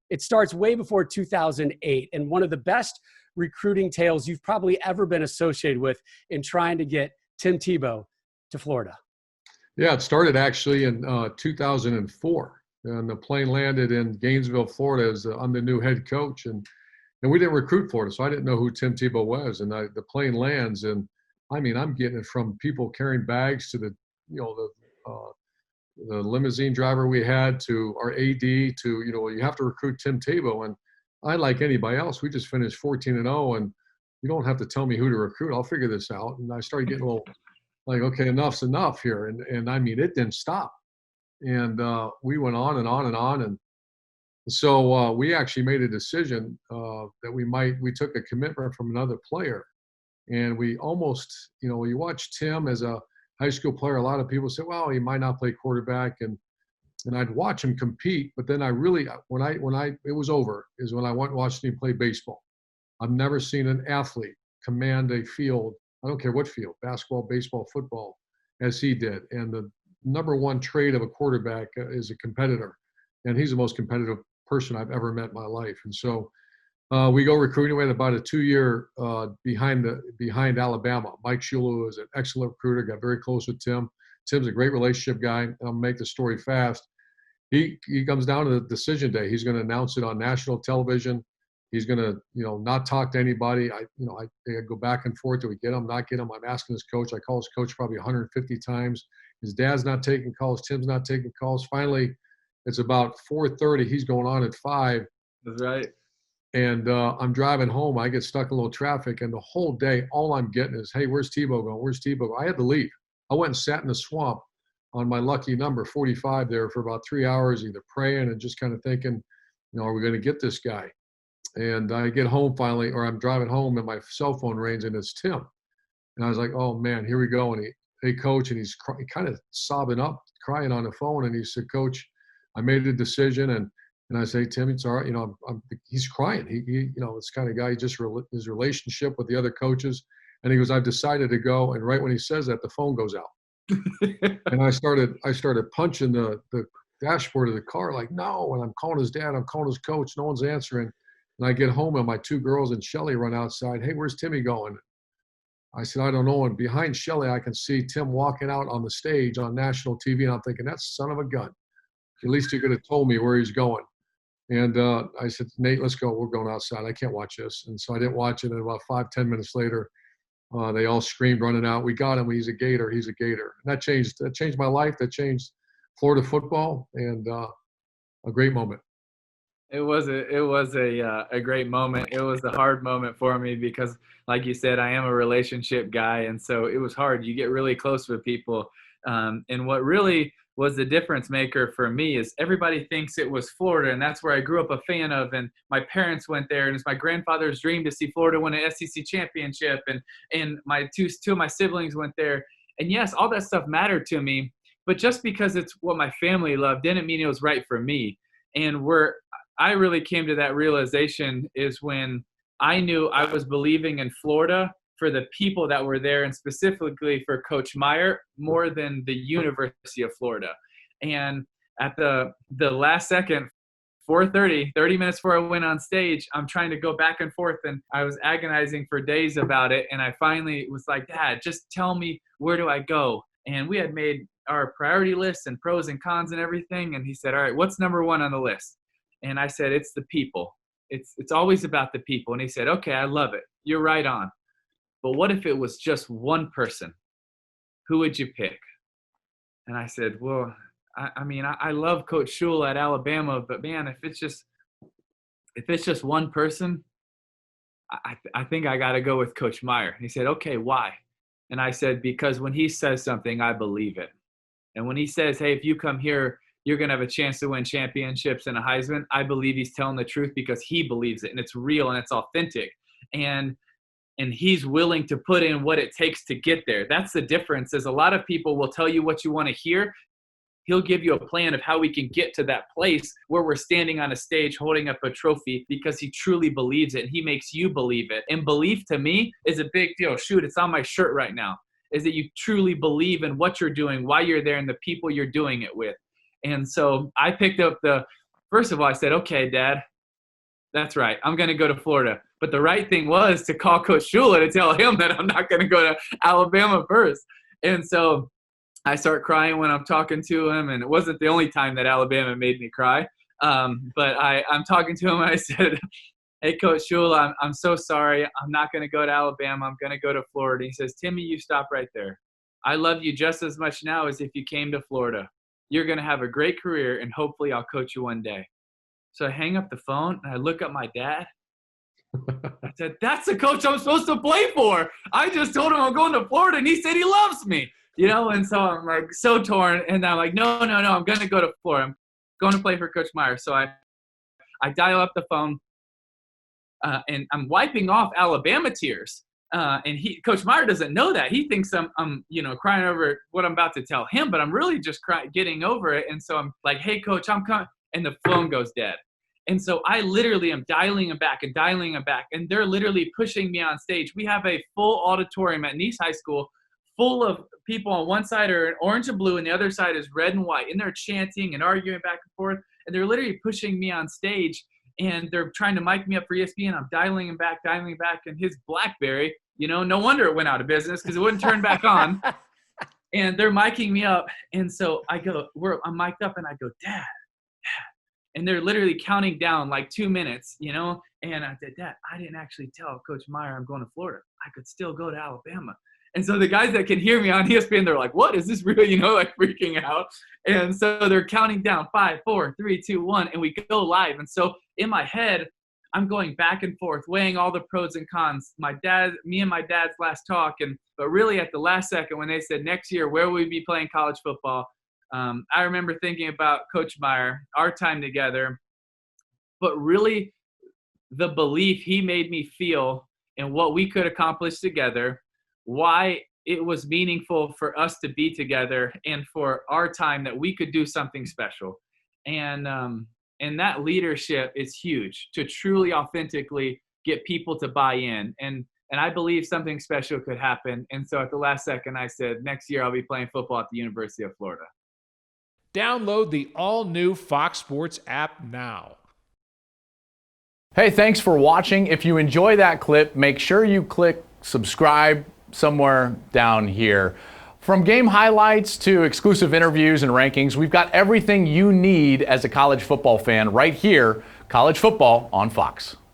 It starts way before 2008, and one of the best recruiting tales you've probably ever been associated with in trying to get Tim Tebow to Florida. Yeah, it started actually in 2004, and the plane landed in Gainesville, Florida. I'm the new head coach, and we didn't recruit Florida, so I didn't know who Tim Tebow was. And the plane lands, and I mean, I'm getting it from people carrying bags to the limousine driver we had to our AD to, you have to recruit Tim Tebow. And I, like anybody else, we just finished 14-0, and you don't have to tell me who to recruit. I'll figure this out. And I started getting a little like, okay, enough's enough here. And I mean, it didn't stop. And we went on and on and on. And so we actually made a decision that we took a commitment from another player. And we almost, you watch Tim as a high school player, a lot of people say, well, he might not play quarterback. And I'd watch him compete. But then I really, it was over, is when I went and watched him play baseball. I've never seen an athlete command a field, I don't care what field, basketball, baseball, football, as he did. And the number one trait of a quarterback is a competitor. And he's the most competitive person I've ever met in my life. And so we go recruiting. We had about a 2-year behind Alabama. Mike Shula was an excellent recruiter, got very close with Tim. Tim's a great relationship guy. I'll make the story fast. He comes down to the decision day. He's going to announce it on national television. He's going to, not talk to anybody. I go back and forth. Do we get him, not get him? I'm asking his coach. I call his coach probably 150 times. His dad's not taking calls. Tim's not taking calls. Finally, it's about 4:30. He's going on at 5. That's right. And I'm driving home. I get stuck in a little traffic. And the whole day, all I'm getting is, hey, where's Tebow going? Where's Tebow going? I had to leave. I went and sat in the swamp on my lucky number 45 there for about 3 hours, either praying and just kind of thinking, are we going to get this guy? And I get home finally, or I'm driving home, and my cell phone rings, and it's Tim. And I was like, oh, man, here we go. And hey, Coach, and he's kind of sobbing up, crying on the phone. And he said, Coach, I made a decision. And I say, Tim, it's all right. He's crying. He this kind of guy, his relationship with the other coaches. And he goes, I've decided to go. And right when he says that, the phone goes out. And I started punching the dashboard of the car, like, no. And I'm calling his dad. I'm calling his coach. No one's answering. And I get home, and my 2 girls and Shelly run outside. Hey, where's Timmy going? I said, I don't know. And behind Shelly, I can see Tim walking out on the stage on national TV. And I'm thinking, that's son of a gun. At least he could have told me where he's going. And I said, Nate, let's go. We're going outside. I can't watch this. And so I didn't watch it. And about 5-10 minutes later, they all screamed running out, we got him. He's a Gator. He's a Gator. And that changed my life. That changed Florida football, and a great moment. It was a great moment. It was a hard moment for me because, like you said, I am a relationship guy, and so it was hard. You get really close with people, and what really was the difference maker for me is everybody thinks it was Florida, and that's where I grew up a fan of, and my parents went there, and it's my grandfather's dream to see Florida win an SEC championship, and my two of my siblings went there, and yes, all that stuff mattered to me, but just because it's what my family loved didn't mean it was right for me. And where I really came to that realization is when I knew I was believing in Florida for the people that were there, and specifically for Coach Meyer more than the University of Florida. And at the last second, 4:30, 30 minutes before I went on stage, I'm trying to go back and forth, and I was agonizing for days about it. And I finally was like, Dad, just tell me, where do I go? And we had made our priority list and pros and cons and everything. And he said, all right, what's number 1 on the list? And I said, it's the people. It's always about the people. And he said, okay, I love it. You're right on. But what if it was just one person? Who would you pick? And I said, well, I love Coach Shula at Alabama, but man, if it's just one person, I think I got to go with Coach Meyer. And he said, okay, why? And I said, because when he says something, I believe it. And when he says, hey, if you come here, you're going to have a chance to win championships and a Heisman, I believe he's telling the truth because he believes it, and it's real and it's authentic. And he's willing to put in what it takes to get there. That's the difference, is a lot of people will tell you what you want to hear. He'll give you a plan of how we can get to that place where we're standing on a stage holding up a trophy because he truly believes it, and he makes you believe it. And belief to me is a big deal. Shoot, it's on my shirt right now, is that you truly believe in what you're doing, why you're there, and the people you're doing it with. And so I picked up first of all, I said, okay, Dad, That's right. I'm going to go to Florida. But the right thing was to call Coach Shula to tell him that I'm not going to go to Alabama first. And so I start crying when I'm talking to him. And it wasn't the only time that Alabama made me cry. But I'm talking to him and I said, hey, Coach Shula, I'm so sorry. I'm not going to go to Alabama. I'm going to go to Florida. He says, Timmy, you stop right there. I love you just as much now as if you came to Florida. You're going to have a great career, and hopefully I'll coach you one day. So I hang up the phone, and I look at my dad. I said, that's the coach I'm supposed to play for. I just told him I'm going to Florida, and he said he loves me. And so I'm like so torn. And I'm like, no, I'm going to go to Florida. I'm going to play for Coach Meyer. So I dial up the phone, and I'm wiping off Alabama tears. And Coach Meyer doesn't know that. He thinks I'm crying over what I'm about to tell him, but I'm really just getting over it. And so I'm like, hey, Coach, I'm coming. And the phone goes dead. And so I literally am dialing him back. And they're literally pushing me on stage. We have a full auditorium at Nice High School full of people. On one side are orange and blue, and the other side is red and white. And they're chanting and arguing back and forth. And they're literally pushing me on stage. And they're trying to mic me up for ESPN. I'm dialing him back. And his BlackBerry, no wonder it went out of business because it wouldn't turn back on. And they're micing me up. And so I'm mic'd up and I go, Dad. And they're literally counting down like 2 minutes, And I said, Dad, I didn't actually tell Coach Meyer I'm going to Florida. I could still go to Alabama. And so the guys that can hear me on ESPN, they're like, what is this really, like freaking out. And so they're counting down 5, 4, 3, 2, 1, and we go live. And so in my head, I'm going back and forth, weighing all the pros and cons. Me and my dad's last talk. But really at the last second when they said next year, where will we be playing college football? I remember thinking about Coach Meyer, our time together, but really the belief he made me feel in what we could accomplish together, why it was meaningful for us to be together and for our time that we could do something special. And that leadership is huge to truly authentically get people to buy in. And I believe something special could happen. And so at the last second, I said, next year I'll be playing football at the University of Florida. Download the all-new Fox Sports app now. Hey, thanks for watching. If you enjoy that clip, make sure you click subscribe somewhere down here. From game highlights to exclusive interviews and rankings, we've got everything you need as a college football fan right here, College Football on Fox.